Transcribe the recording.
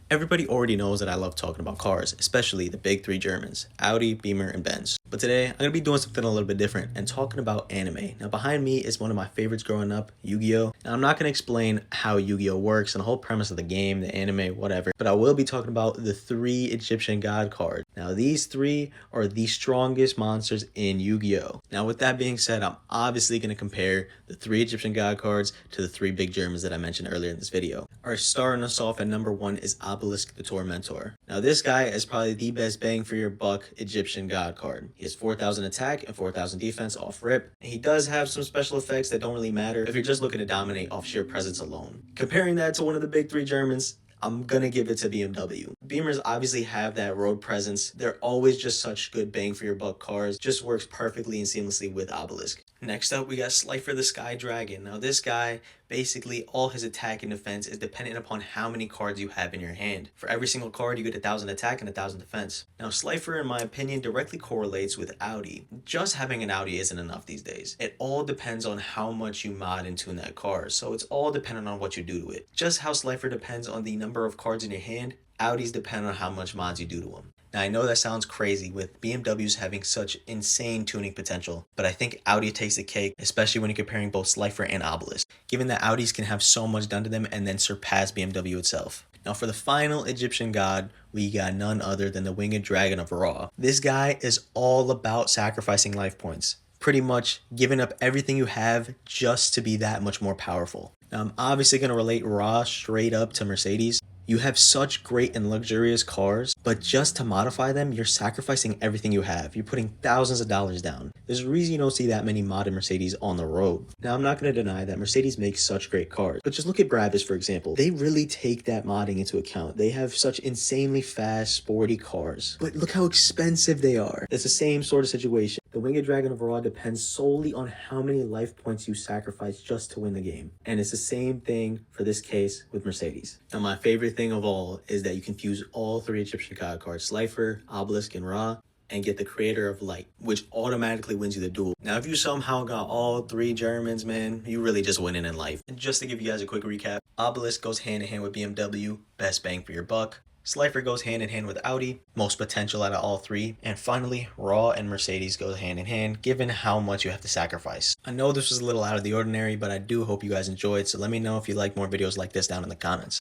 Everybody already knows that I love talking about cars, especially the big three Germans, Audi, Beamer, and Benz. But today, I'm going to be doing something a little bit different and talking about anime. Now behind me is one of my favorites growing up, Yu-Gi-Oh! Now I'm not going to explain how Yu-Gi-Oh! Works and the whole premise of the game, the anime, whatever, but I will be talking about the three Egyptian god cards. Now these three are the strongest monsters in Yu-Gi-Oh! Now with that being said, I'm obviously going to compare the three Egyptian god cards to the three big Germans that I mentioned earlier in this video. Our starting us off at number one is Obelisk the Tormentor. Now this guy is probably the best bang for your buck Egyptian god card. He has 4,000 attack and 4,000 defense off rip. He does have some special effects that don't really matter if you're just looking to dominate off sheer presence alone. Comparing that to one of the big three Germans, I'm gonna give it to BMW. Beamers obviously have that road presence. They're always just such good bang for your buck cars. Just works perfectly and seamlessly with Obelisk. Next up, we got Slifer the Sky Dragon. Now this guy, basically all his attack and defense is dependent upon how many cards you have in your hand. For every single card, you get 1,000 attack and 1,000 defense. Now Slifer, in my opinion, directly correlates with Audi. Just having an Audi isn't enough these days. It all depends on how much you mod and tune that card. So it's all dependent on what you do to it. Just how Slifer depends on the number of cards in your hand, Audis depend on how much mods you do to them. Now I know that sounds crazy with BMWs having such insane tuning potential, but I think Audi takes the cake, especially when you're comparing both Slifer and Obelisk, given that Audis can have so much done to them and then surpass BMW itself. Now for the final Egyptian god, we got none other than the Winged Dragon of Ra. This guy is all about sacrificing life points. Pretty much giving up everything you have just to be that much more powerful. Now I'm obviously going to relate Ra straight up to Mercedes. You have such great and luxurious cars, but just to modify them, you're sacrificing everything you have. You're putting thousands of dollars down. There's a reason you don't see that many modded Mercedes on the road. Now, I'm not going to deny that Mercedes makes such great cars, but just look at Brabus, for example. They really take that modding into account. They have such insanely fast, sporty cars, but look how expensive they are. It's the same sort of situation. The Winged Dragon of Ra depends solely on how many life points you sacrifice just to win the game. And it's the same thing for this case with Mercedes. Now, my favorite thing of all is that you can fuse all three Egyptian god cards, Slifer, Obelisk, and Ra, and get the Creator of Light, which automatically wins you the duel. Now, if you somehow got all three Germans, man, you really just winning in life. And just to give you guys a quick recap, Obelisk goes hand in hand with BMW, best bang for your buck. Slifer goes hand in hand with Audi, most potential out of all three. And finally, Ra and Mercedes go hand in hand, given how much you have to sacrifice. I know this was a little out of the ordinary, but I do hope you guys enjoyed, so let me know if you like more videos like this down in the comments.